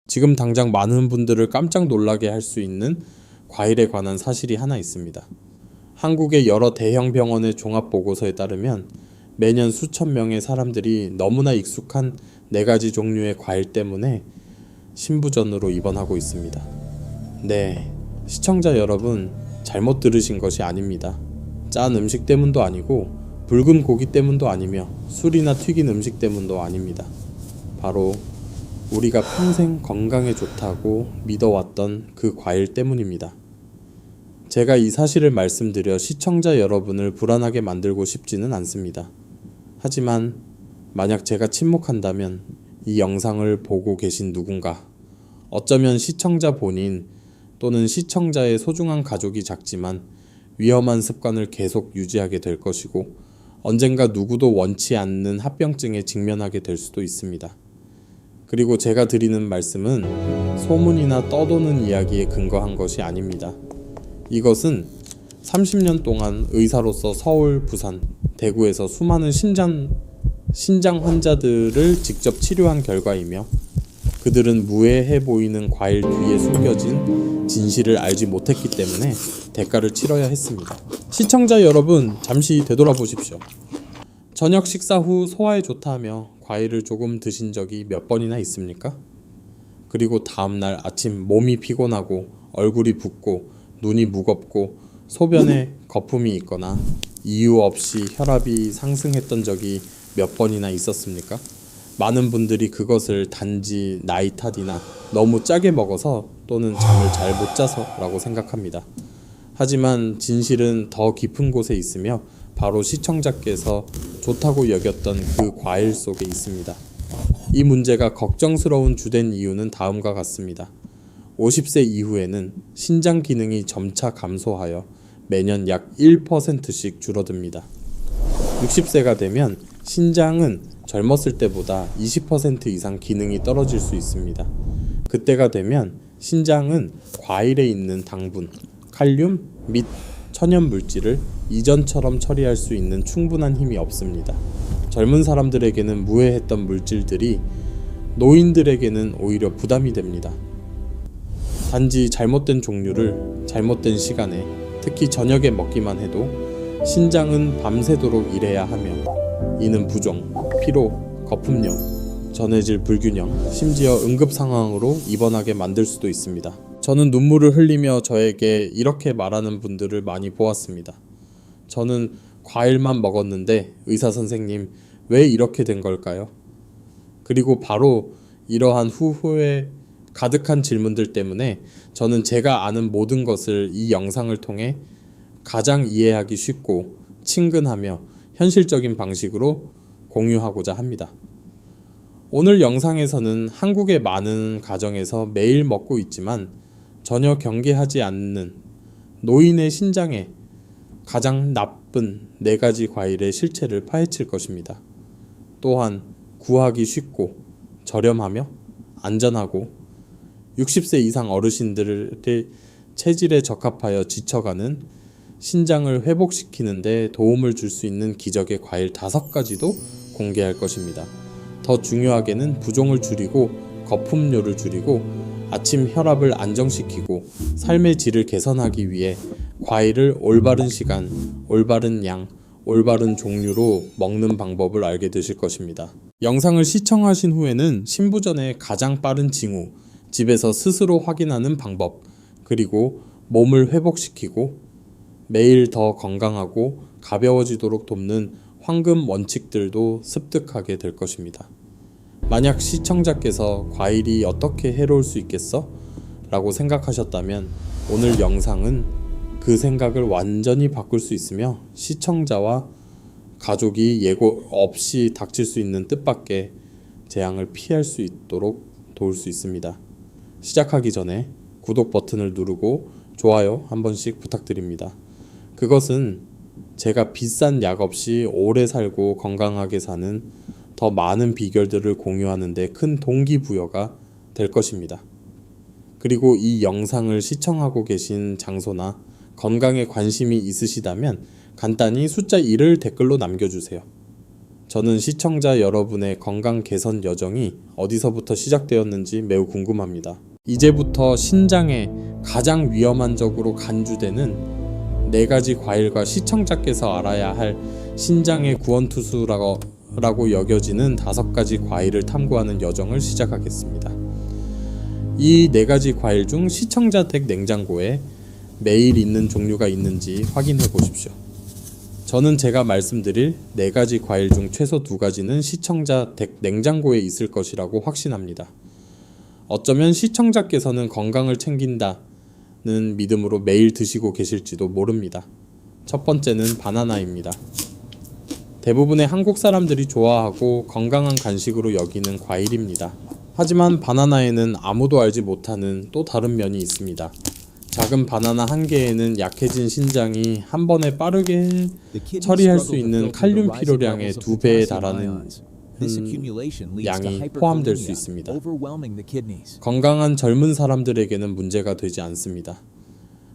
지금 당장 많은 분들을 깜짝 놀라게 할 수 있는 과일에 관한 사실이 하나 있습니다. 한국의 여러 대형 병원의 종합보고서에 따르면 매년 수천 명의 사람들이 너무나 익숙한 4가지 종류의 과일 때문에 신부전으로 입원하고 있습니다. 네, 시청자 여러분, 잘못 들으신 것이 아닙니다. 짠 음식 때문도 아니고 붉은 고기 때문도 아니며 술이나 튀긴 음식 때문도 아닙니다. 바로 우리가 평생 건강에 좋다고 믿어왔던 그 과일 때문입니다. 제가 이 사실을 말씀드려 시청자 여러분을 불안하게 만들고 싶지는 않습니다. 하지만 만약 제가 침묵한다면 이 영상을 보고 계신 누군가, 어쩌면 시청자 본인 또는 시청자의 소중한 가족이 작지만 위험한 습관을 계속 유지하게 될 것이고 언젠가 누구도 원치 않는 합병증에 직면하게 될 수도 있습니다. 그리고 제가 드리는 말씀은 소문이나 떠도는 이야기에 근거한 것이 아닙니다. 이것은 30년 동안 의사로서 서울, 부산, 대구에서 수많은 신장 환자들을 직접 치료한 결과이며 그들은 무해해 보이는 과일 뒤에 숨겨진 진실을 알지 못했기 때문에 대가를 치러야 했습니다. 시청자 여러분, 잠시 되돌아보십시오. 저녁 식사 후 소화에 좋다며 과일을 조금 드신 적이 몇 번이나 있습니까? 그리고 다음날 아침 몸이 피곤하고 얼굴이 붓고 눈이 무겁고 소변에 거품이 있거나 이유 없이 혈압이 상승했던 적이 몇 번이나 있었습니까? 많은 분들이 그것을 단지 나이 탓이나 너무 짜게 먹어서 또는 잠을 잘 못 자서 라고 생각합니다. 하지만 진실은 더 깊은 곳에 있으며 바로 시청자께서 좋다고 여겼던 그 과일 속에 있습니다. 이 문제가 걱정스러운 주된 이유는 다음과 같습니다. 50세 이후에는 신장 기능이 점차 감소하여 매년 약 1%씩 줄어듭니다. 60세가 되면 신장은 젊었을 때보다 20% 이상 기능이 떨어질 수 있습니다. 그때가 되면 신장은 과일에 있는 당분, 칼륨 및 천연 물질을 이전처럼 처리할 수 있는 충분한 힘이 없습니다. 젊은 사람들에게는 무해했던 물질들이 노인들에게는 오히려 부담이 됩니다. 단지 잘못된 종류를 잘못된 시간에, 특히 저녁에 먹기만 해도 신장은 밤새도록 일해야 하며 이는 부종, 피로, 거품염, 전해질 불균형, 심지어 응급 상황으로 입원하게 만들 수도 있습니다. 저는 눈물을 흘리며 저에게 이렇게 말하는 분들을 많이 보았습니다. 저는 과일만 먹었는데 의사 선생님, 왜 이렇게 된 걸까요? 그리고 바로 이러한 후회 가득한 질문들 때문에 저는 제가 아는 모든 것을 이 영상을 통해 가장 이해하기 쉽고 친근하며 현실적인 방식으로 공유하고자 합니다. 오늘 영상에서는 한국의 많은 가정에서 매일 먹고 있지만 전혀 경계하지 않는 노인의 신장에 가장 나쁜 4가지 과일의 실체를 파헤칠 것입니다. 또한 구하기 쉽고 저렴하며 안전하고 60세 이상 어르신들의 체질에 적합하여 지쳐가는 신장을 회복시키는 데 도움을 줄 수 있는 기적의 과일 5가지도 공개할 것입니다. 더 중요하게는 부종을 줄이고 거품료를 줄이고 아침 혈압을 안정시키고 삶의 질을 개선하기 위해 과일을 올바른 시간, 올바른 양, 올바른 종류로 먹는 방법을 알게 되실 것입니다. 영상을 시청하신 후에는 신부전의 가장 빠른 징후, 집에서 스스로 확인하는 방법, 그리고 몸을 회복시키고 매일 더 건강하고 가벼워지도록 돕는 황금 원칙들도 습득하게 될 것입니다. 만약 시청자께서 과일이 어떻게 해로울 수 있겠어? 라고 생각하셨다면 오늘 영상은 그 생각을 완전히 바꿀 수 있으며 시청자와 가족이 예고 없이 닥칠 수 있는 뜻밖의 재앙을 피할 수 있도록 도울 수 있습니다. 시작하기 전에 구독 버튼을 누르고 좋아요 한 번씩 부탁드립니다. 그것은 제가 비싼 약 없이 오래 살고 건강하게 사는 더 많은 비결들을 공유하는 데 큰 동기부여가 될 것입니다. 그리고 이 영상을 시청하고 계신 장소나 건강에 관심이 있으시다면 간단히 숫자 1을 댓글로 남겨주세요. 저는 시청자 여러분의 건강 개선 여정이 어디서부터 시작되었는지 매우 궁금합니다. 이제부터 신장에 가장 위험한적으로 간주되는 4가지 과일과 시청자께서 알아야 할 신장의 구원투수라고 여겨지는 5가지 과일을 탐구하는 여정을 시작하겠습니다. 이 4가지 과일 중 시청자 댁 냉장고에 매일 있는 종류가 있는지 확인해 보십시오. 저는 제가 말씀드릴 4가지 과일 중 최소 2가지는 시청자 댁 냉장고에 있을 것이라고 확신합니다. 어쩌면 시청자께서는 건강을 챙긴다는 믿음으로 매일 드시고 계실지도 모릅니다. 첫 번째는 바나나입니다. 대부분의 한국 사람들이 좋아하고 건강한 간식으로 여기는 과일입니다. 하지만 바나나에는 아무도 알지 못하는 또 다른 면이 있습니다. 작은 바나나 한 개에는 약해진 신장이 한 번에 빠르게 처리할 수 있는 칼륨 필요량의 2배에 달하는 양이 포함될 수 있습니다. 건강한 젊은 사람들에게는 문제가 되지 않습니다.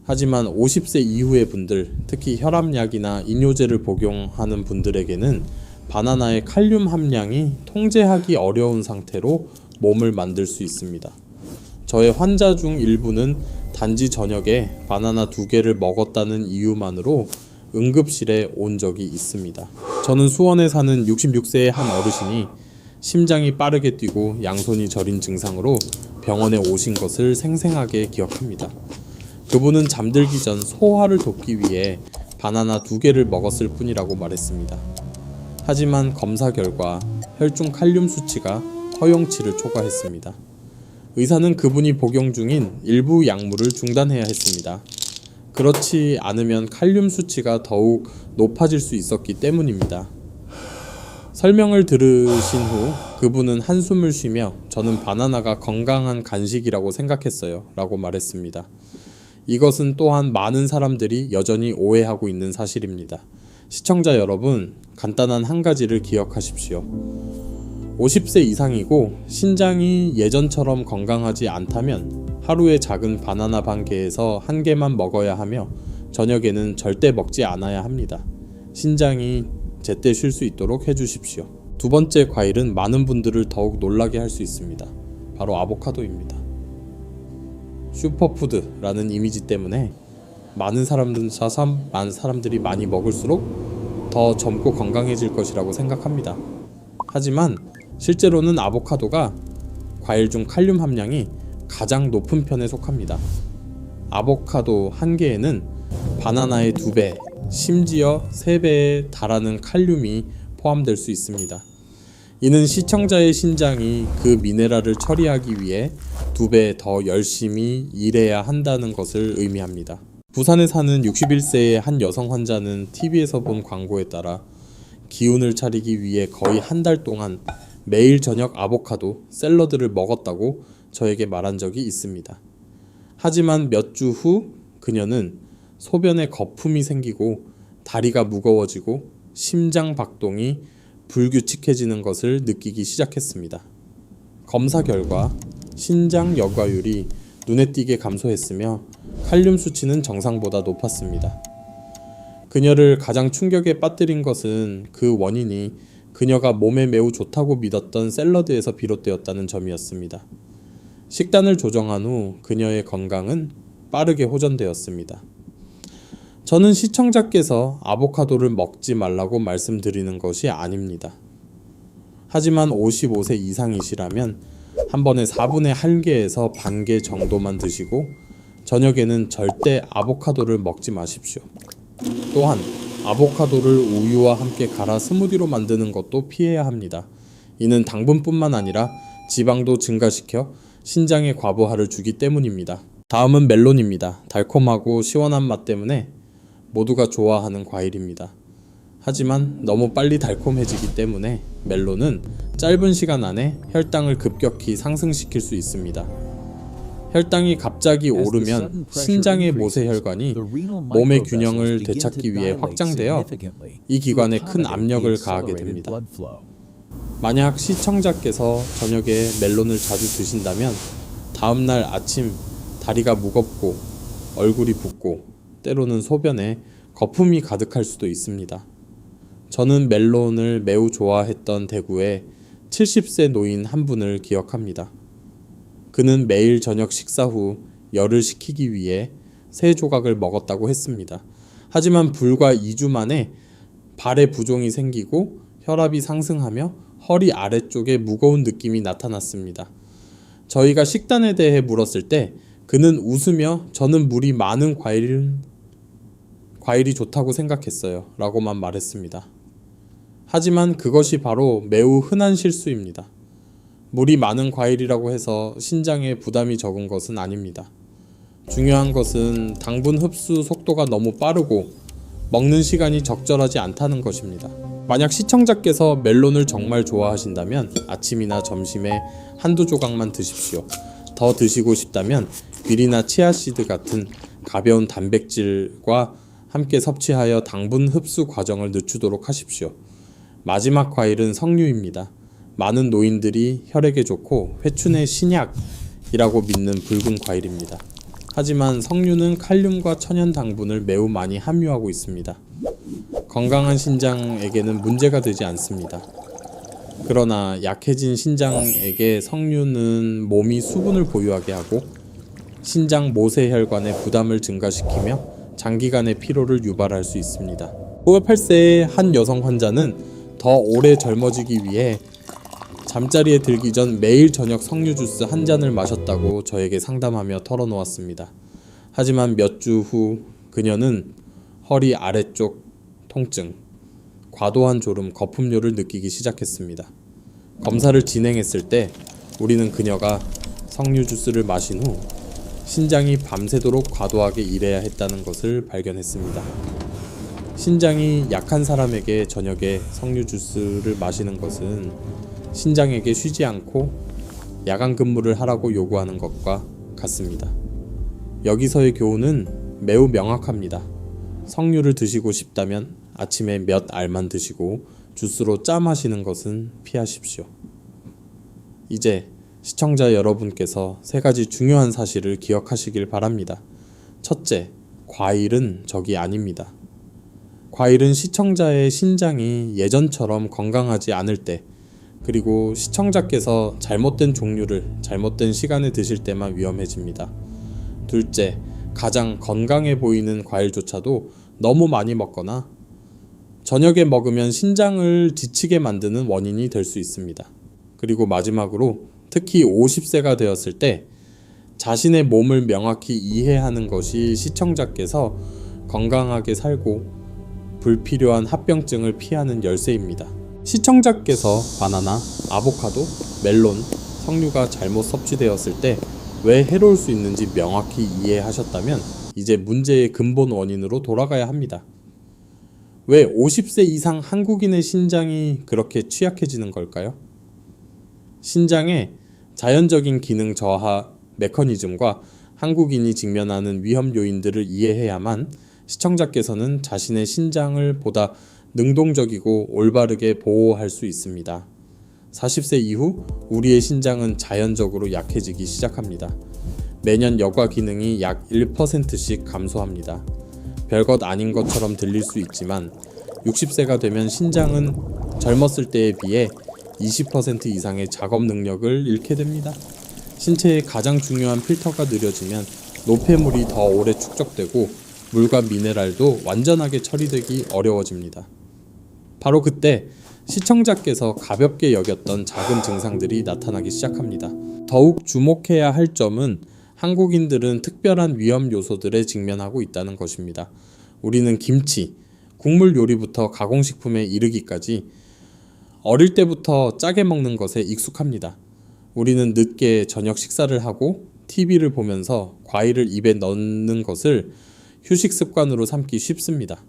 하지만 50세 이후의 분들, 특히 혈압약이나 이뇨제를 복용하는 분들에게는 바나나의 칼륨 함량이 통제하기 어려운 상태로 몸을 만들 수 있습니다. 저의 환자 중 일부는 단지 저녁에 바나나 2개를 먹었다는 이유만으로 응급실에 온 적이 있습니다. 저는 수원에 사는 66세의 한 어르신이 심장이 빠르게 뛰고 양손이 저린 증상으로 병원에 오신 것을 생생하게 기억합니다. 그분은 잠들기 전 소화를 돕기 위해 바나나 2개를 먹었을 뿐이라고 말했습니다. 하지만 검사 결과 혈중 칼륨 수치가 허용치를 초과했습니다. 의사는 그분이 복용 중인 일부 약물을 중단해야 했습니다. 그렇지 않으면 칼륨 수치가 더욱 높아질 수 있었기 때문입니다. 설명을 들으신 후 그분은 한숨을 쉬며 저는 바나나가 건강한 간식이라고 생각했어요 라고 말했습니다. 이것은 또한 많은 사람들이 여전히 오해하고 있는 사실입니다. 시청자 여러분, 간단한 한 가지를 기억하십시오. 50세 이상이고 신장이 예전처럼 건강하지 않다면 하루에 작은 바나나 반 개에서 1개만 먹어야 하며 저녁에는 절대 먹지 않아야 합니다. 신장이 제때 쉴 수 있도록 해주십시오. 2번째 과일은 많은 분들을 더욱 놀라게 할 수 있습니다. 바로 아보카도입니다. 슈퍼푸드라는 이미지 때문에 많은 사람들이 많이 먹을수록 더 젊고 건강해질 것이라고 생각합니다. 하지만 실제로는 아보카도가 과일 중 칼륨 함량이 가장 높은 편에 속합니다. 아보카도 한 개에는 바나나의 2배, 심지어 3배에 달하는 칼륨이 포함될 수 있습니다. 이는 시청자의 신장이 그 미네랄을 처리하기 위해 2배 더 열심히 일해야 한다는 것을 의미합니다. 부산에 사는 61세의 한 여성 환자는 TV에서 본 광고에 따라 기운을 차리기 위해 거의 한 달 동안 매일 저녁 아보카도 샐러드를 먹었다고 저에게 말한 적이 있습니다. 하지만 몇 주 후 그녀는 소변에 거품이 생기고 다리가 무거워지고 심장 박동이 불규칙해지는 것을 느끼기 시작했습니다. 검사 결과 신장 여과율이 눈에 띄게 감소했으며 칼륨 수치는 정상보다 높았습니다. 그녀를 가장 충격에 빠뜨린 것은 그 원인이 그녀가 몸에 매우 좋다고 믿었던 샐러드에서 비롯되었다는 점이었습니다. 식단을 조정한 후 그녀의 건강은 빠르게 호전되었습니다. 저는 시청자께서 아보카도를 먹지 말라고 말씀드리는 것이 아닙니다. 하지만 55세 이상이시라면 한 번에 4분의 1개에서 반 개 정도만 드시고 저녁에는 절대 아보카도를 먹지 마십시오. 또한 아보카도를 우유와 함께 갈아 스무디로 만드는 것도 피해야 합니다. 이는 당분뿐만 아니라 지방도 증가시켜 신장에 과부하를 주기 때문입니다. 다음은 멜론입니다. 달콤하고 시원한 맛 때문에 모두가 좋아하는 과일입니다. 하지만 너무 빨리 달콤해지기 때문에 멜론은 짧은 시간 안에 혈당을 급격히 상승시킬 수 있습니다. 혈당이 갑자기 오르면 신장의 모세혈관이 몸의 균형을 되찾기 위해 확장되어 이 기관에 큰 압력을 가하게 됩니다. 만약 시청자께서 저녁에 멜론을 자주 드신다면 다음날 아침 다리가 무겁고 얼굴이 붓고 때로는 소변에 거품이 가득할 수도 있습니다. 저는 멜론을 매우 좋아했던 대구에 70세 노인 한 분을 기억합니다. 그는 매일 저녁 식사 후 열을 식히기 위해 3조각을 먹었다고 했습니다. 하지만 불과 2주 만에 발에 부종이 생기고 혈압이 상승하며 허리 아래쪽에 무거운 느낌이 나타났습니다. 저희가 식단에 대해 물었을 때 그는 웃으며 저는 물이 많은 과일이 좋다고 생각했어요 라고만 말했습니다. 하지만 그것이 바로 매우 흔한 실수입니다. 물이 많은 과일이라고 해서 신장에 부담이 적은 것은 아닙니다. 중요한 것은 당분 흡수 속도가 너무 빠르고 먹는 시간이 적절하지 않다는 것입니다. 만약 시청자께서 멜론을 정말 좋아하신다면 아침이나 점심에 한두 조각만 드십시오. 더 드시고 싶다면 귀리나 치아씨드 같은 가벼운 단백질과 함께 섭취하여 당분 흡수 과정을 늦추도록 하십시오. 마지막 과일은 석류입니다. 많은 노인들이 혈액에 좋고 회춘의 신약이라고 믿는 붉은 과일입니다. 하지만 석류는 칼륨과 천연 당분을 매우 많이 함유하고 있습니다. 건강한 신장에게는 문제가 되지 않습니다. 그러나 약해진 신장에게 석류는 몸이 수분을 보유하게 하고 신장 모세혈관의 부담을 증가시키며 장기간의 피로를 유발할 수 있습니다. 58세의 한 여성 환자는 더 오래 젊어지기 위해 잠자리에 들기 전 매일 저녁 석류 주스 한 잔을 마셨다고 저에게 상담하며 털어놓았습니다. 하지만 몇 주 후 그녀는 허리 아래쪽 통증, 과도한 졸음, 거품료를 느끼기 시작했습니다. 검사를 진행했을 때 우리는 그녀가 석류 주스를 마신 후 신장이 밤새도록 과도하게 일해야 했다는 것을 발견했습니다. 신장이 약한 사람에게 저녁에 석류 주스를 마시는 것은 신장에게 쉬지 않고 야간 근무를 하라고 요구하는 것과 같습니다. 여기서의 교훈은 매우 명확합니다. 석류를 드시고 싶다면 아침에 몇 알만 드시고 주스로 짜 마시는 것은 피하십시오. 이제 시청자 여러분께서 3가지 중요한 사실을 기억하시길 바랍니다. 첫째, 과일은 적이 아닙니다. 과일은 시청자의 신장이 예전처럼 건강하지 않을 때, 그리고 시청자께서 잘못된 종류를 잘못된 시간에 드실 때만 위험해집니다. 둘째, 가장 건강해 보이는 과일조차도 너무 많이 먹거나 저녁에 먹으면 신장을 지치게 만드는 원인이 될 수 있습니다. 그리고 마지막으로 특히 50세가 되었을 때 자신의 몸을 명확히 이해하는 것이 시청자께서 건강하게 살고 불필요한 합병증을 피하는 열쇠입니다. 시청자께서 바나나, 아보카도, 멜론, 석류가 잘못 섭취되었을 때 왜 해로울 수 있는지 명확히 이해하셨다면 이제 문제의 근본 원인으로 돌아가야 합니다. 왜 50세 이상 한국인의 신장이 그렇게 취약해지는 걸까요? 신장의 자연적인 기능 저하 메커니즘과 한국인이 직면하는 위험 요인들을 이해해야만 시청자께서는 자신의 신장을 보다 능동적이고 올바르게 보호할 수 있습니다. 40세 이후 우리의 신장은 자연적으로 약해지기 시작합니다. 매년 여과 기능이 약 1%씩 감소합니다. 별것 아닌 것처럼 들릴 수 있지만 60세가 되면 신장은 젊었을 때에 비해 20% 이상의 작업 능력을 잃게 됩니다. 신체의 가장 중요한 필터가 느려지면 노폐물이 더 오래 축적되고 물과 미네랄도 완전하게 처리되기 어려워집니다. 바로 그때 시청자께서 가볍게 여겼던 작은 증상들이 나타나기 시작합니다. 더욱 주목해야 할 점은 한국인들은 특별한 위험 요소들에 직면하고 있다는 것입니다. 우리는 김치, 국물 요리부터 가공식품에 이르기까지 어릴 때부터 짜게 먹는 것에 익숙합니다. 우리는 늦게 저녁 식사를 하고 TV를 보면서 과일을 입에 넣는 것을 휴식 습관으로 삼기 쉽습니다.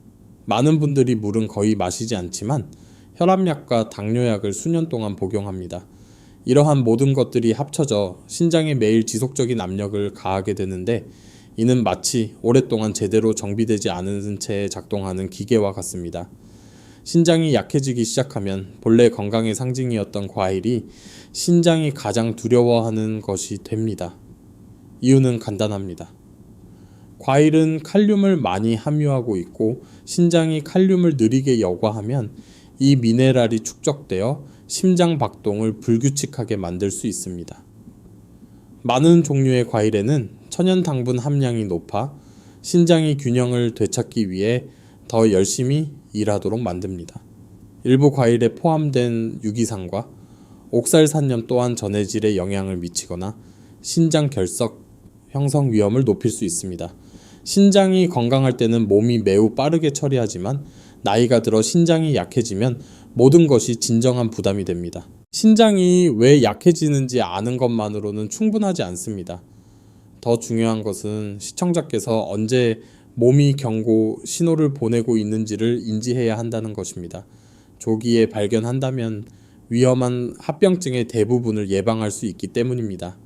많은 분들이 물은 거의 마시지 않지만 혈압약과 당뇨약을 수년 동안 복용합니다. 이러한 모든 것들이 합쳐져 신장에 매일 지속적인 압력을 가하게 되는데 이는 마치 오랫동안 제대로 정비되지 않은 채 작동하는 기계와 같습니다. 신장이 약해지기 시작하면 본래 건강의 상징이었던 과일이 신장이 가장 두려워하는 것이 됩니다. 이유는 간단합니다. 과일은 칼륨을 많이 함유하고 있고 신장이 칼륨을 느리게 여과하면 이 미네랄이 축적되어 심장 박동을 불규칙하게 만들 수 있습니다. 많은 종류의 과일에는 천연 당분 함량이 높아 신장이 균형을 되찾기 위해 더 열심히 일하도록 만듭니다. 일부 과일에 포함된 유기산과 옥살산염 또한 전해질에 영향을 미치거나 신장 결석 형성 위험을 높일 수 있습니다. 신장이 건강할 때는 몸이 매우 빠르게 처리하지만 나이가 들어 신장이 약해지면 모든 것이 진정한 부담이 됩니다. 신장이 왜 약해지는지 아는 것만으로는 충분하지 않습니다. 더 중요한 것은 시청자께서 언제 몸이 경고 신호를 보내고 있는지를 인지해야 한다는 것입니다. 조기에 발견한다면 위험한 합병증의 대부분을 예방할 수 있기 때문입니다.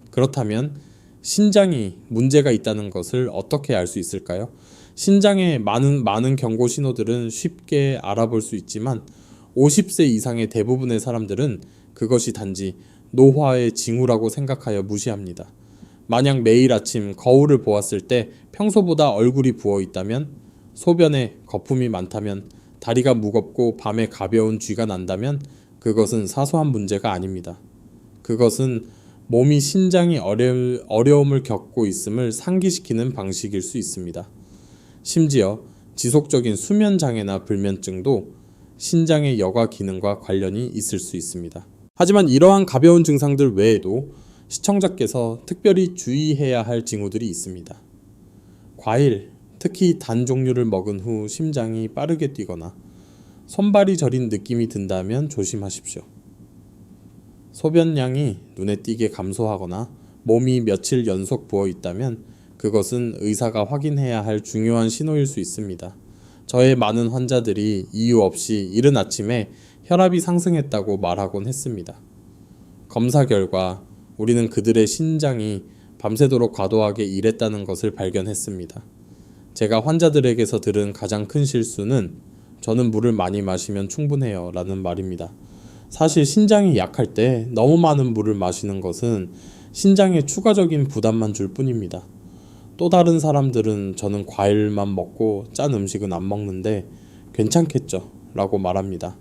그렇다면 신장이 문제가 있다는 것을 어떻게 알 수 있을까요? 신장의 많은 경고 신호들은 쉽게 알아볼 수 있지만 50세 이상의 대부분의 사람들은 그것이 단지 노화의 징후라고 생각하여 무시합니다. 만약 매일 아침 거울을 보았을 때 평소보다 얼굴이 부어 있다면, 소변에 거품이 많다면, 다리가 무겁고 밤에 가벼운 쥐가 난다면 그것은 사소한 문제가 아닙니다. 그것은 몸이 신장이 어려움을 겪고 있음을 상기시키는 방식일 수 있습니다. 심지어 지속적인 수면 장애나 불면증도 신장의 여과 기능과 관련이 있을 수 있습니다. 하지만 이러한 가벼운 증상들 외에도 시청자께서 특별히 주의해야 할 징후들이 있습니다. 과일, 특히 단 종류를 먹은 후 심장이 빠르게 뛰거나 손발이 저린 느낌이 든다면 조심하십시오. 소변량이 눈에 띄게 감소하거나 몸이 며칠 연속 부어 있다면 그것은 의사가 확인해야 할 중요한 신호일 수 있습니다. 저의 많은 환자들이 이유 없이 이른 아침에 혈압이 상승했다고 말하곤 했습니다. 검사 결과 우리는 그들의 신장이 밤새도록 과도하게 일했다는 것을 발견했습니다. 제가 환자들에게서 들은 가장 큰 실수는 저는 물을 많이 마시면 충분해요 라는 말입니다. 사실 신장이 약할 때 너무 많은 물을 마시는 것은 신장에 추가적인 부담만 줄 뿐입니다. 또 다른 사람들은 저는 과일만 먹고 짠 음식은 안 먹는데 괜찮겠죠 라고 말합니다.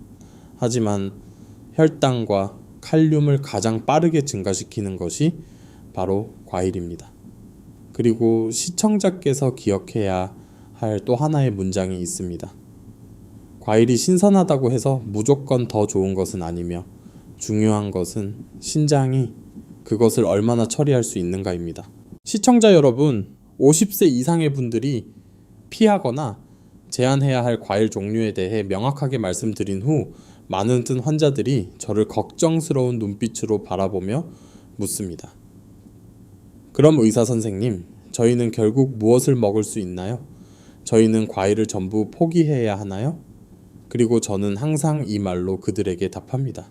하지만 혈당과 칼륨을 가장 빠르게 증가시키는 것이 바로 과일입니다. 그리고 시청자께서 기억해야 할 또 하나의 문장이 있습니다. 과일이 신선하다고 해서 무조건 더 좋은 것은 아니며 중요한 것은 신장이 그것을 얼마나 처리할 수 있는가입니다. 시청자 여러분, 50세 이상의 분들이 피하거나 제한해야 할 과일 종류에 대해 명확하게 말씀드린 후 많은 환자들이 저를 걱정스러운 눈빛으로 바라보며 묻습니다. 그럼 의사 선생님, 저희는 결국 무엇을 먹을 수 있나요? 저희는 과일을 전부 포기해야 하나요? 그리고 저는 항상 이 말로 그들에게 답합니다.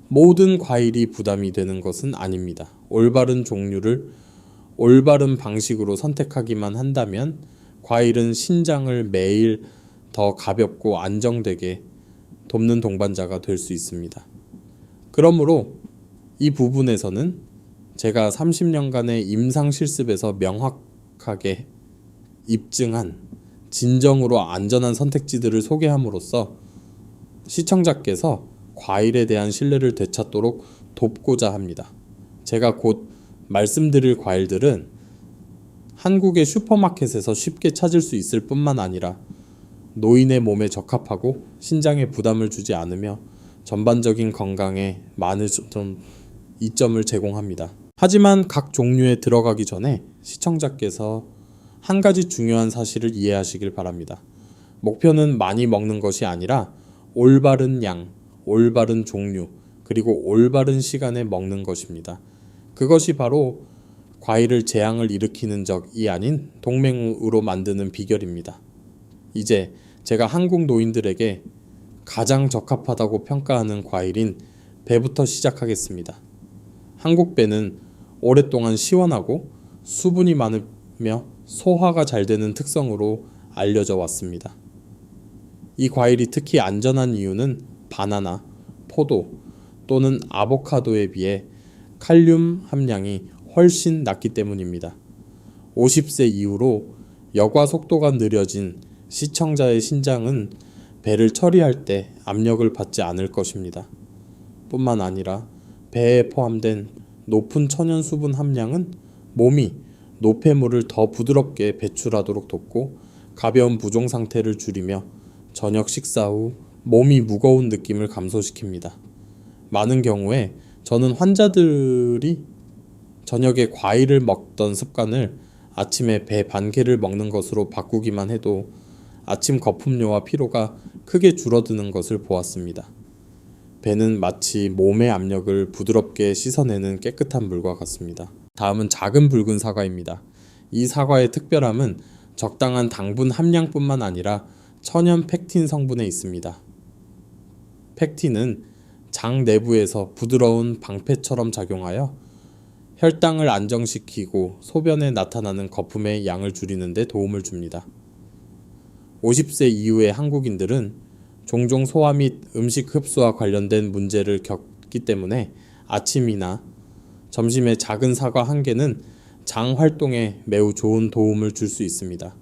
모든 과일이 부담이 되는 것은 아닙니다. 올바른 종류를 올바른 방식으로 선택하기만 한다면 과일은 신장을 매일 더 가볍고 안정되게 돕는 동반자가 될 수 있습니다. 그러므로 이 부분에서는 제가 30년간의 임상 실습에서 명확하게 입증한 진정으로 안전한 선택지들을 소개함으로써 시청자께서 과일에 대한 신뢰를 되찾도록 돕고자 합니다. 제가 곧 말씀드릴 과일들은 한국의 슈퍼마켓에서 쉽게 찾을 수 있을 뿐만 아니라 노인의 몸에 적합하고 신장에 부담을 주지 않으며 전반적인 건강에 많은 이점을 제공합니다. 하지만 각 종류에 들어가기 전에 시청자께서 한 가지 중요한 사실을 이해하시길 바랍니다. 목표는 많이 먹는 것이 아니라 올바른 양, 올바른 종류, 그리고 올바른 시간에 먹는 것입니다. 그것이 바로 과일을 재앙을 일으키는 적이 아닌 동맹으로 만드는 비결입니다. 이제 제가 한국 노인들에게 가장 적합하다고 평가하는 과일인 배부터 시작하겠습니다. 한국 배는 오랫동안 시원하고 수분이 많으며 소화가 잘 되는 특성으로 알려져 왔습니다. 이 과일이 특히 안전한 이유는 바나나, 포도 또는 아보카도에 비해 칼륨 함량이 훨씬 낮기 때문입니다. 50세 이후로 여과 속도가 느려진 시청자의 신장은 배를 처리할 때 압력을 받지 않을 것입니다. 뿐만 아니라 배에 포함된 높은 천연 수분 함량은 몸이 노폐물을 더 부드럽게 배출하도록 돕고 가벼운 부종 상태를 줄이며 저녁 식사 후 몸이 무거운 느낌을 감소시킵니다. 많은 경우에 저는 환자들이 저녁에 과일을 먹던 습관을 아침에 배 반 개를 먹는 것으로 바꾸기만 해도 아침 거품료와 피로가 크게 줄어드는 것을 보았습니다. 배는 마치 몸의 압력을 부드럽게 씻어내는 깨끗한 물과 같습니다. 다음은 작은 붉은 사과입니다. 이 사과의 특별함은 적당한 당분 함량뿐만 아니라 천연 펙틴 성분에 있습니다. 펙틴은 장 내부에서 부드러운 방패처럼 작용하여 혈당을 안정시키고 소변에 나타나는 거품의 양을 줄이는 데 도움을 줍니다. 50세 이후의 한국인들은 종종 소화 및 음식 흡수와 관련된 문제를 겪기 때문에 아침이나 점심에 작은 사과 한 개는 장 활동에 매우 좋은 도움을 줄 수 있습니다.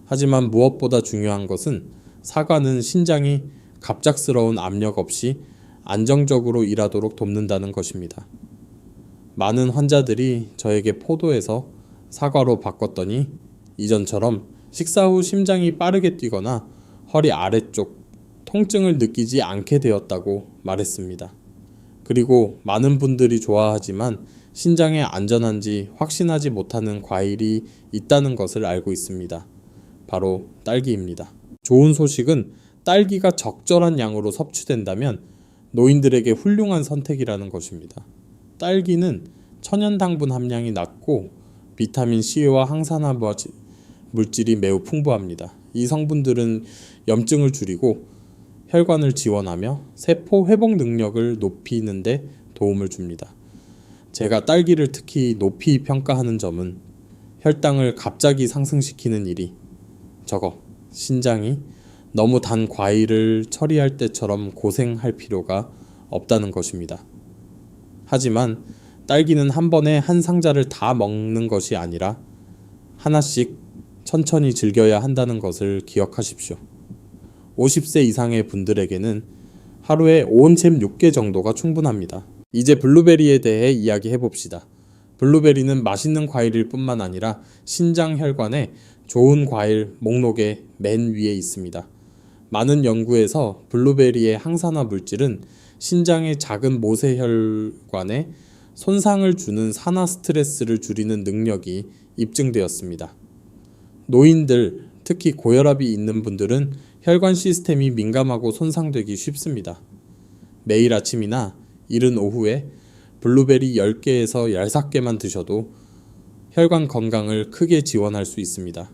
하지만 무엇보다 중요한 것은 사과는 신장이 갑작스러운 압력 없이 안정적으로 일하도록 돕는다는 것입니다. 많은 환자들이 저에게 포도에서 사과로 바꿨더니 이전처럼 식사 후 심장이 빠르게 뛰거나 허리 아래쪽 통증을 느끼지 않게 되었다고 말했습니다. 그리고 많은 분들이 좋아하지만 신장에 안전한지 확신하지 못하는 과일이 있다는 것을 알고 있습니다. 바로 딸기입니다. 좋은 소식은 딸기가 적절한 양으로 섭취된다면 노인들에게 훌륭한 선택이라는 것입니다. 딸기는 천연 당분 함량이 낮고 비타민 C와 항산화 물질이 매우 풍부합니다. 이 성분들은 염증을 줄이고 혈관을 지원하며 세포 회복 능력을 높이는 데 도움을 줍니다. 제가 딸기를 특히 높이 평가하는 점은 혈당을 갑자기 상승시키는 일이 신장이 너무 단 과일을 처리할 때처럼 고생할 필요가 없다는 것입니다. 하지만 딸기는 한 번에 한 상자를 다 먹는 것이 아니라 하나씩 천천히 즐겨야 한다는 것을 기억하십시오. 50세 이상의 분들에게는 하루에 온잼 6개 정도가 충분합니다. 이제 블루베리에 대해 이야기해 봅시다. 블루베리는 맛있는 과일일 뿐만 아니라 신장 혈관에 좋은 과일 목록의 맨 위에 있습니다. 많은 연구에서 블루베리의 항산화 물질은 신장의 작은 모세혈관에 손상을 주는 산화 스트레스를 줄이는 능력이 입증되었습니다. 노인들, 특히 고혈압이 있는 분들은 혈관 시스템이 민감하고 손상되기 쉽습니다. 매일 아침이나 이른 오후에 블루베리 10개에서 15개만 드셔도 혈관 건강을 크게 지원할 수 있습니다.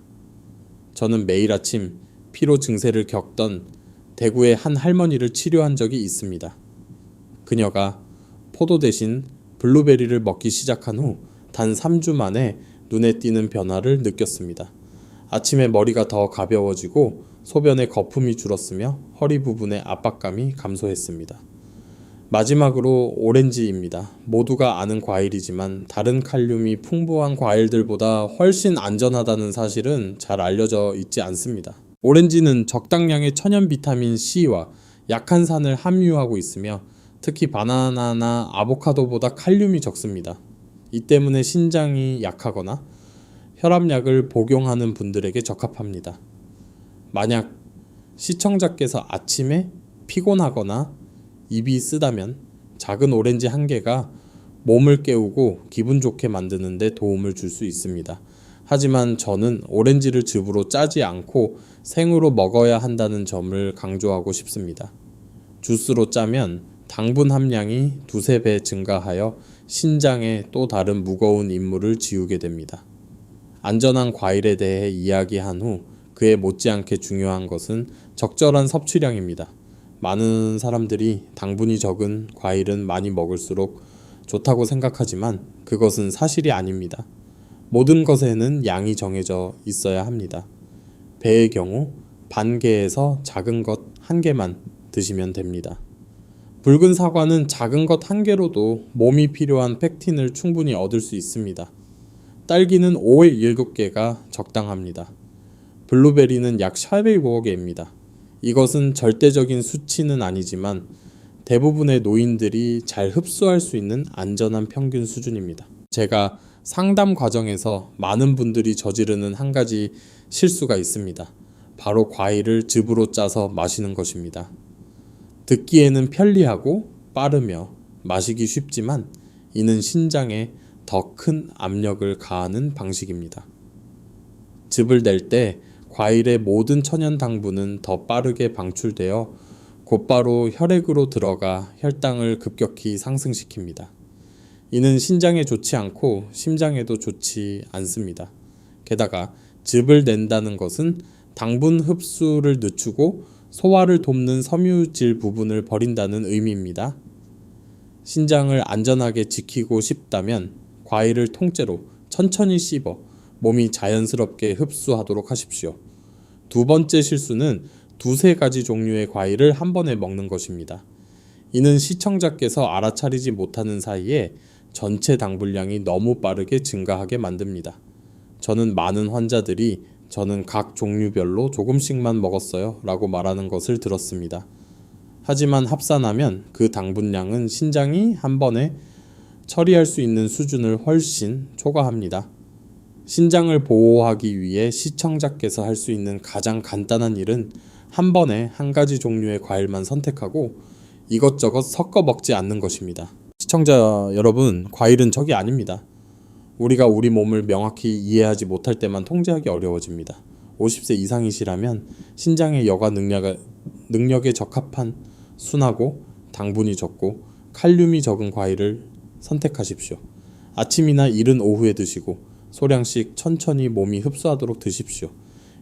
저는 매일 아침 피로 증세를 겪던 대구의 한 할머니를 치료한 적이 있습니다. 그녀가 포도 대신 블루베리를 먹기 시작한 후 단 3주 만에 눈에 띄는 변화를 느꼈습니다. 아침에 머리가 더 가벼워지고 소변에 거품이 줄었으며 허리 부분의 압박감이 감소했습니다. 마지막으로 오렌지입니다. 모두가 아는 과일이지만 다른 칼륨이 풍부한 과일들보다 훨씬 안전하다는 사실은 잘 알려져 있지 않습니다. 오렌지는 적당량의 천연 비타민 C와 약한 산을 함유하고 있으며 특히 바나나나 아보카도보다 칼륨이 적습니다. 이 때문에 신장이 약하거나 혈압약을 복용하는 분들에게 적합합니다. 만약 시청자께서 아침에 피곤하거나 입이 쓰다면 작은 오렌지 한 개가 몸을 깨우고 기분 좋게 만드는 데 도움을 줄 수 있습니다. 하지만 저는 오렌지를 즙으로 짜지 않고 생으로 먹어야 한다는 점을 강조하고 싶습니다. 주스로 짜면 당분 함량이 2~3배 증가하여 신장에 또 다른 무거운 임무를 지우게 됩니다. 안전한 과일에 대해 이야기한 후 그에 못지않게 중요한 것은 적절한 섭취량입니다. 많은 사람들이 당분이 적은 과일은 많이 먹을수록 좋다고 생각하지만 그것은 사실이 아닙니다. 모든 것에는 양이 정해져 있어야 합니다. 배의 경우 반 개에서 작은 것 한 개만 드시면 됩니다. 붉은 사과는 작은 것 한 개로도 몸이 필요한 펙틴을 충분히 얻을 수 있습니다. 딸기는 5에 7개가 적당합니다. 블루베리는 약 400여 개입니다. 이것은 절대적인 수치는 아니지만 대부분의 노인들이 잘 흡수할 수 있는 안전한 평균 수준입니다. 제가 상담 과정에서 많은 분들이 저지르는 한 가지 실수가 있습니다. 바로 과일을 즙으로 짜서 마시는 것입니다. 듣기에는 편리하고 빠르며 마시기 쉽지만 이는 신장에 더 큰 압력을 가하는 방식입니다. 즙을 낼 때 과일의 모든 천연 당분은 더 빠르게 방출되어 곧바로 혈액으로 들어가 혈당을 급격히 상승시킵니다. 이는 신장에 좋지 않고 심장에도 좋지 않습니다. 게다가 즙을 낸다는 것은 당분 흡수를 늦추고 소화를 돕는 섬유질 부분을 버린다는 의미입니다. 신장을 안전하게 지키고 싶다면 과일을 통째로 천천히 씹어 몸이 자연스럽게 흡수하도록 하십시오. 두 번째 실수는 두세 가지 종류의 과일을 한 번에 먹는 것입니다. 이는 시청자께서 알아차리지 못하는 사이에 전체 당분량이 너무 빠르게 증가하게 만듭니다. 저는 많은 환자들이 저는 각 종류별로 조금씩만 먹었어요 라고 말하는 것을 들었습니다. 하지만 합산하면 그 당분량은 신장이 한 번에 처리할 수 있는 수준을 훨씬 초과합니다. 신장을 보호하기 위해 시청자께서 할 수 있는 가장 간단한 일은 한 번에 한 가지 종류의 과일만 선택하고 이것저것 섞어 먹지 않는 것입니다. 시청자 여러분, 과일은 적이 아닙니다. 우리가 우리 몸을 명확히 이해하지 못할 때만 통제하기 어려워집니다. 50세 이상이시라면 신장의 여가 능력에 적합한 순하고 당분이 적고 칼륨이 적은 과일을 선택하십시오. 아침이나 이른 오후에 드시고 소량씩 천천히 몸이 흡수하도록 드십시오.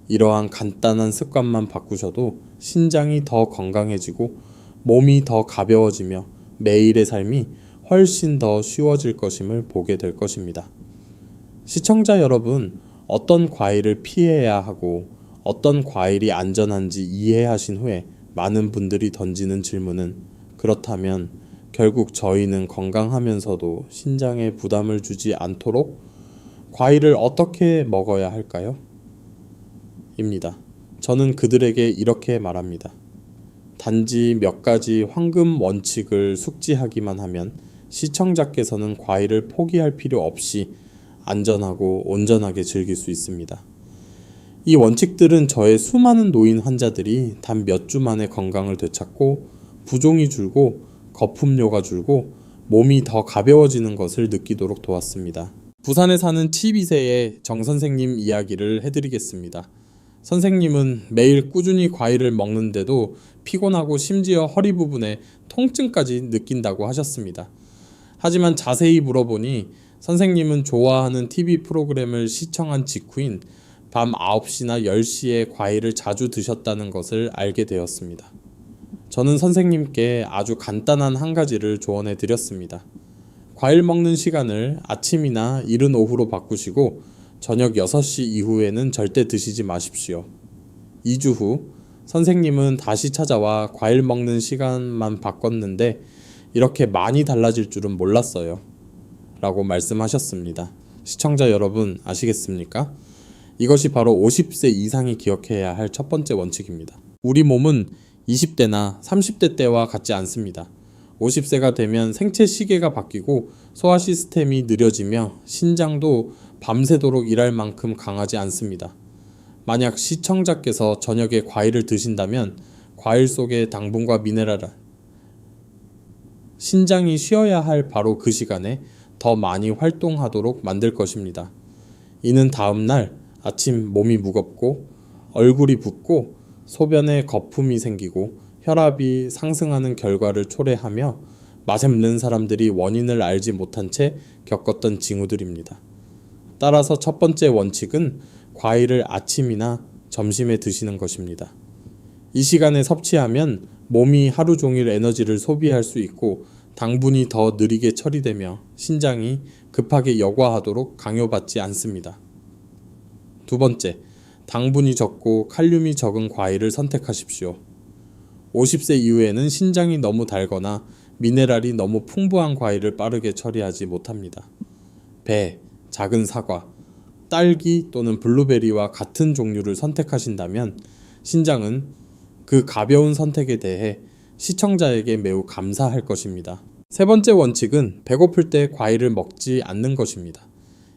이러한 간단한 습관만 바꾸셔도 신장이 더 건강해지고 몸이 더 가벼워지며 매일의 삶이 훨씬 더 쉬워질 것임을 보게 될 것입니다. 시청자 여러분, 어떤 과일을 피해야 하고 어떤 과일이 안전한지 이해하신 후에 많은 분들이 던지는 질문은 그렇다면 결국 저희는 건강하면서도 신장에 부담을 주지 않도록 과일을 어떻게 먹어야 할까요? 입니다. 저는 그들에게 이렇게 말합니다. 단지 몇 가지 황금 원칙을 숙지하기만 하면 시청자께서는 과일을 포기할 필요 없이 안전하고 온전하게 즐길 수 있습니다. 이 원칙들은 저의 수많은 노인 환자들이 단 몇 주 만에 건강을 되찾고 부종이 줄고 거품료가 줄고 몸이 더 가벼워지는 것을 느끼도록 도왔습니다. 부산에 사는 12세의 정 선생님 이야기를 해드리겠습니다. 선생님은 매일 꾸준히 과일을 먹는데도 피곤하고 심지어 허리 부분에 통증까지 느낀다고 하셨습니다. 하지만 자세히 물어보니 선생님은 좋아하는 TV 프로그램을 시청한 직후인 밤 9시나 10시에 과일을 자주 드셨다는 것을 알게 되었습니다. 저는 선생님께 아주 간단한 한 가지를 조언해 드렸습니다. 과일 먹는 시간을 아침이나 이른 오후로 바꾸시고 저녁 6시 이후에는 절대 드시지 마십시오. 2주 후 선생님은 다시 찾아와 과일 먹는 시간만 바꿨는데 이렇게 많이 달라질 줄은 몰랐어요. 라고 말씀하셨습니다. 시청자 여러분 아시겠습니까? 이것이 바로 50세 이상이 기억해야 할 첫 번째 원칙입니다. 우리 몸은 20대나 30대 때와 같지 않습니다. 50세가 되면 생체 시계가 바뀌고 소화 시스템이 느려지며 신장도 밤새도록 일할 만큼 강하지 않습니다. 만약 시청자께서 저녁에 과일을 드신다면 과일 속의 당분과 미네랄을 신장이 쉬어야 할 바로 그 시간에 더 많이 활동하도록 만들 것입니다. 이는 다음날 아침 몸이 무겁고 얼굴이 붓고 소변에 거품이 생기고 혈압이 상승하는 결과를 초래하며 마샘는 사람들이 원인을 알지 못한 채 겪었던 징후들입니다. 따라서 첫 번째 원칙은 과일을 아침이나 점심에 드시는 것입니다. 이 시간에 섭취하면 몸이 하루 종일 에너지를 소비할 수 있고 당분이 더 느리게 처리되며 신장이 급하게 여과하도록 강요받지 않습니다. 두 번째, 당분이 적고 칼륨이 적은 과일을 선택하십시오. 50세 이후에는 신장이 너무 달거나 미네랄이 너무 풍부한 과일을 빠르게 처리하지 못합니다. 배, 작은 사과, 딸기 또는 블루베리와 같은 종류를 선택하신다면 신장은 그 가벼운 선택에 대해 시청자에게 매우 감사할 것입니다. 세 번째 원칙은 배고플 때 과일을 먹지 않는 것입니다.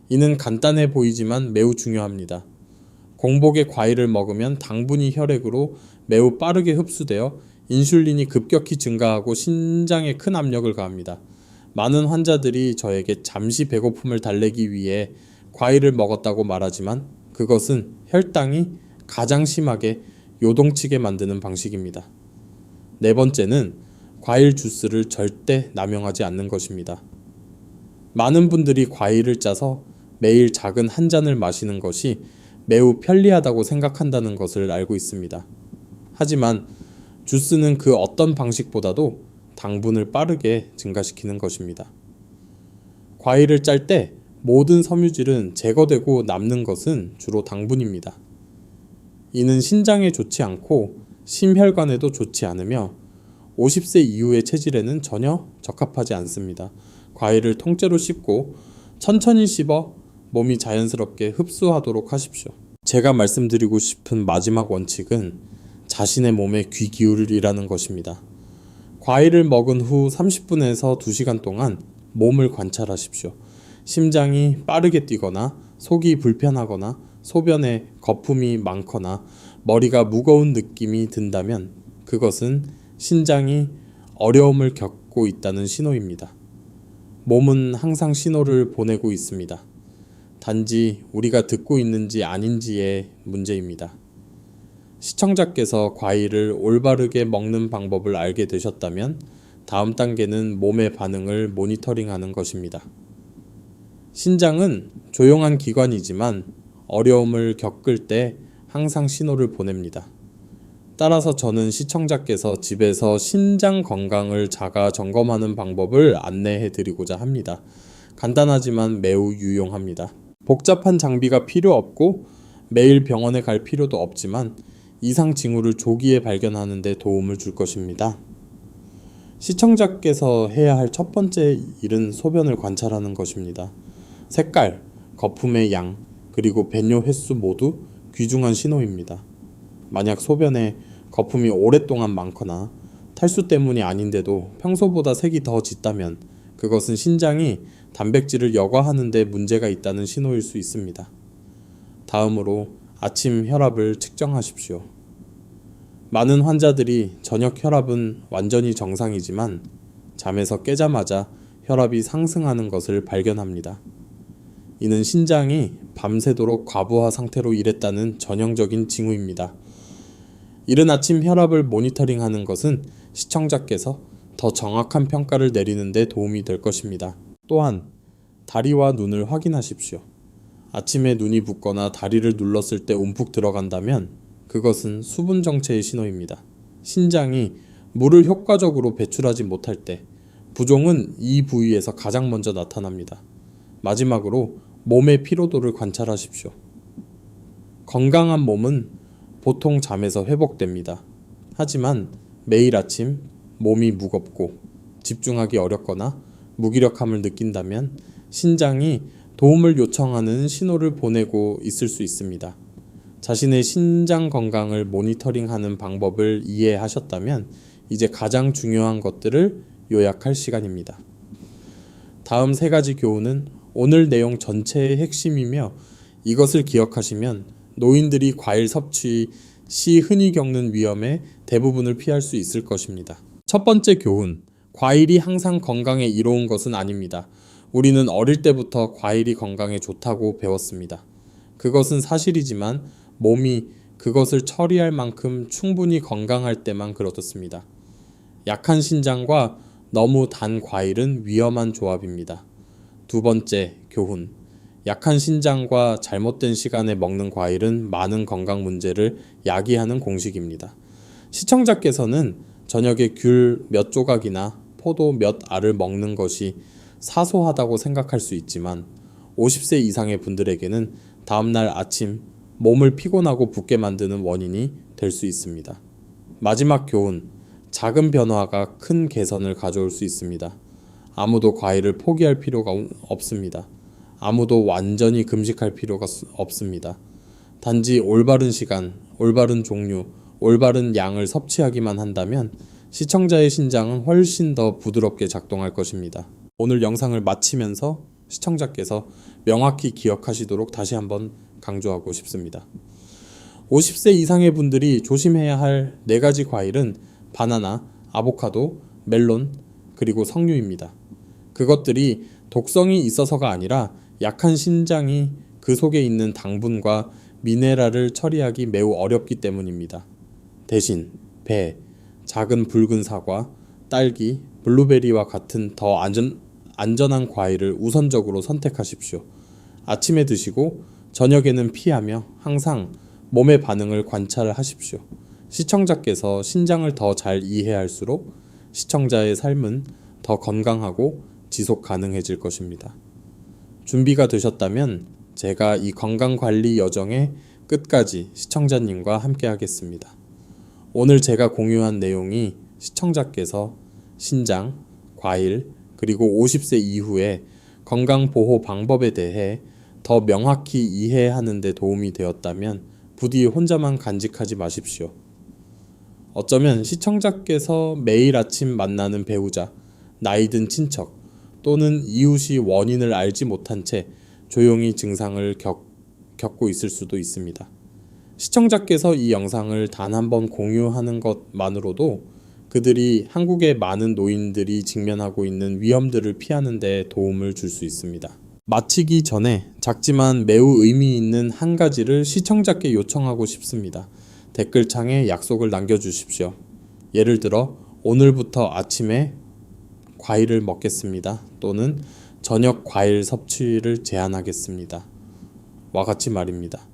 이는 간단해 보이지만 매우 중요합니다. 공복에 과일을 먹으면 당분이 혈액으로 매우 빠르게 흡수되어 인슐린이 급격히 증가하고 신장에 큰 압력을 가합니다. 많은 환자들이 저에게 잠시 배고픔을 달래기 위해 과일을 먹었다고 말하지만 그것은 혈당이 가장 심하게 요동치게 만드는 방식입니다. 네 번째는 과일 주스를 절대 남용하지 않는 것입니다. 많은 분들이 과일을 짜서 매일 작은 한 잔을 마시는 것이 매우 편리하다고 생각한다는 것을 알고 있습니다. 하지만 주스는 그 어떤 방식보다도 당분을 빠르게 증가시키는 것입니다. 과일을 짤 때 모든 섬유질은 제거되고 남는 것은 주로 당분입니다. 이는 신장에 좋지 않고 심혈관에도 좋지 않으며 50세 이후의 체질에는 전혀 적합하지 않습니다. 과일을 통째로 씹고 천천히 씹어 몸이 자연스럽게 흡수하도록 하십시오. 제가 말씀드리고 싶은 마지막 원칙은 자신의 몸에 귀 기울이라는 것입니다. 과일을 먹은 후 30분에서 2시간 동안 몸을 관찰하십시오. 심장이 빠르게 뛰거나 속이 불편하거나 소변에 거품이 많거나 머리가 무거운 느낌이 든다면 그것은 신장이 어려움을 겪고 있다는 신호입니다. 몸은 항상 신호를 보내고 있습니다. 단지 우리가 듣고 있는지 아닌지의 문제입니다. 시청자께서 과일을 올바르게 먹는 방법을 알게 되셨다면 다음 단계는 몸의 반응을 모니터링하는 것입니다. 신장은 조용한 기관이지만 어려움을 겪을 때 항상 신호를 보냅니다. 따라서 저는 시청자께서 집에서 신장 건강을 자가 점검하는 방법을 안내해 드리고자 합니다. 간단하지만 매우 유용합니다. 복잡한 장비가 필요 없고 매일 병원에 갈 필요도 없지만 이상 징후를 조기에 발견하는 데 도움을 줄 것입니다. 시청자께서 해야 할 첫 번째 일은 소변을 관찰하는 것입니다. 색깔, 거품의 양, 그리고 배뇨 횟수 모두 귀중한 신호입니다. 만약 소변에 거품이 오랫동안 많거나 탈수 때문이 아닌데도 평소보다 색이 더 짙다면 그것은 신장이 단백질을 여과하는 데 문제가 있다는 신호일 수 있습니다. 다음으로 아침 혈압을 측정하십시오. 많은 환자들이 저녁 혈압은 완전히 정상이지만 잠에서 깨자마자 혈압이 상승하는 것을 발견합니다. 이는 신장이 밤새도록 과부하 상태로 일했다는 전형적인 징후입니다. 이른 아침 혈압을 모니터링하는 것은 시청자께서 더 정확한 평가를 내리는 데 도움이 될 것입니다. 또한 다리와 눈을 확인하십시오. 아침에 눈이 붓거나 다리를 눌렀을 때 움푹 들어간다면 그것은 수분 정체의 신호입니다. 신장이 물을 효과적으로 배출하지 못할 때 부종은 이 부위에서 가장 먼저 나타납니다. 마지막으로 몸의 피로도를 관찰하십시오. 건강한 몸은 보통 잠에서 회복됩니다. 하지만 매일 아침 몸이 무겁고 집중하기 어렵거나 무기력함을 느낀다면 신장이 도움을 요청하는 신호를 보내고 있을 수 있습니다. 자신의 신장 건강을 모니터링하는 방법을 이해하셨다면 이제 가장 중요한 것들을 요약할 시간입니다. 다음 3가지 교훈은 오늘 내용 전체의 핵심이며 이것을 기억하시면 노인들이 과일 섭취 시 흔히 겪는 위험의 대부분을 피할 수 있을 것입니다. 첫 번째 교훈, 과일이 항상 건강에 이로운 것은 아닙니다. 우리는 어릴 때부터 과일이 건강에 좋다고 배웠습니다. 그것은 사실이지만 몸이 그것을 처리할 만큼 충분히 건강할 때만 그렇습니다. 약한 신장과 너무 단 과일은 위험한 조합입니다. 두 번째 교훈, 약한 신장과 잘못된 시간에 먹는 과일은 많은 건강 문제를 야기하는 공식입니다. 시청자께서는 저녁에 귤 몇 조각이나 포도 몇 알을 먹는 것이 사소하다고 생각할 수 있지만 50세 이상의 분들에게는 다음날 아침 몸을 피곤하고 붓게 만드는 원인이 될 수 있습니다. 마지막 교훈, 작은 변화가 큰 개선을 가져올 수 있습니다. 아무도 과일을 포기할 필요가 없습니다. 아무도 완전히 금식할 필요가 없습니다. 단지 올바른 시간, 올바른 종류, 올바른 양을 섭취하기만 한다면 시청자의 신장은 훨씬 더 부드럽게 작동할 것입니다. 오늘 영상을 마치면서 시청자께서 명확히 기억하시도록 다시 한번 강조하고 싶습니다. 50세 이상의 분들이 조심해야 할 4가지 과일은 바나나, 아보카도, 멜론, 그리고 석류입니다. 그것들이 독성이 있어서가 아니라 약한 신장이 그 속에 있는 당분과 미네랄을 처리하기 매우 어렵기 때문입니다. 대신 배, 작은 붉은 사과, 딸기, 블루베리와 같은 더 안전한 과일을 우선적으로 선택하십시오. 아침에 드시고 저녁에는 피하며 항상 몸의 반응을 관찰하십시오. 시청자께서 신장을 더 잘 이해할수록 시청자의 삶은 더 건강하고 지속 가능해질 것입니다. 준비가 되셨다면 제가 이 건강관리 여정의 끝까지 시청자님과 함께 하겠습니다. 오늘 제가 공유한 내용이 시청자께서 신장, 과일, 그리고 50세 이후의 건강보호 방법에 대해 더 명확히 이해하는 데 도움이 되었다면 부디 혼자만 간직하지 마십시오. 어쩌면 시청자께서 매일 아침 만나는 배우자, 나이든 친척 또는 이웃이 원인을 알지 못한 채 조용히 증상을 겪고 있을 수도 있습니다. 시청자께서 이 영상을 단 한 번 공유하는 것만으로도 그들이 한국의 많은 노인들이 직면하고 있는 위험들을 피하는 데 도움을 줄 수 있습니다. 마치기 전에 작지만 매우 의미 있는 한 가지를 시청자께 요청하고 싶습니다. 댓글창에 약속을 남겨주십시오. 예를 들어 오늘부터 아침에 과일을 먹겠습니다. 또는 저녁 과일 섭취를 제한하겠습니다. 와 같이 말입니다.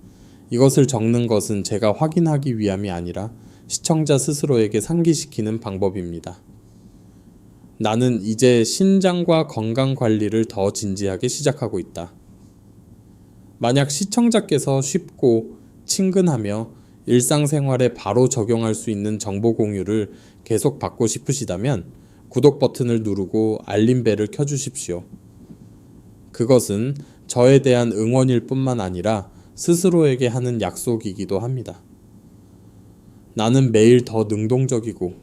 이것을 적는 것은 제가 확인하기 위함이 아니라 시청자 스스로에게 상기시키는 방법입니다. 나는 이제 신장과 건강 관리를 더 진지하게 시작하고 있다. 만약 시청자께서 쉽고 친근하며 일상생활에 바로 적용할 수 있는 정보 공유를 계속 받고 싶으시다면 구독 버튼을 누르고 알림벨을 켜주십시오. 그것은 저에 대한 응원일 뿐만 아니라 스스로에게 하는 약속이기도 합니다. 나는 매일 더 능동적이고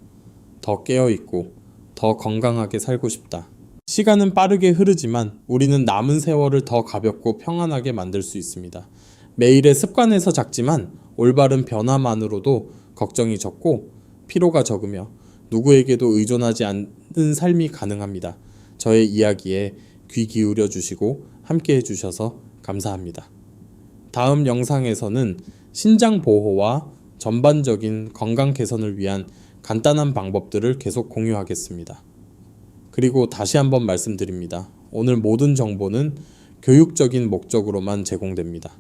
더 깨어있고 더 건강하게 살고 싶다. 시간은 빠르게 흐르지만 우리는 남은 세월을 더 가볍고 평안하게 만들 수 있습니다. 매일의 습관에서 작지만 올바른 변화만으로도 걱정이 적고 피로가 적으며 누구에게도 의존하지 않는 삶이 가능합니다. 저의 이야기에 귀 기울여 주시고 함께 해주셔서 감사합니다. 다음 영상에서는 신장 보호와 전반적인 건강 개선을 위한 간단한 방법들을 계속 공유하겠습니다. 그리고 다시 한번 말씀드립니다. 오늘 모든 정보는 교육적인 목적으로만 제공됩니다.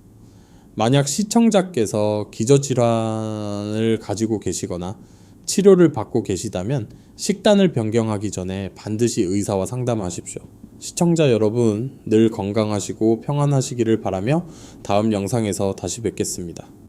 만약 시청자께서 기저질환을 가지고 계시거나 치료를 받고 계시다면 식단을 변경하기 전에 반드시 의사와 상담하십시오. 시청자 여러분, 늘 건강하시고 평안하시기를 바라며 다음 영상에서 다시 뵙겠습니다.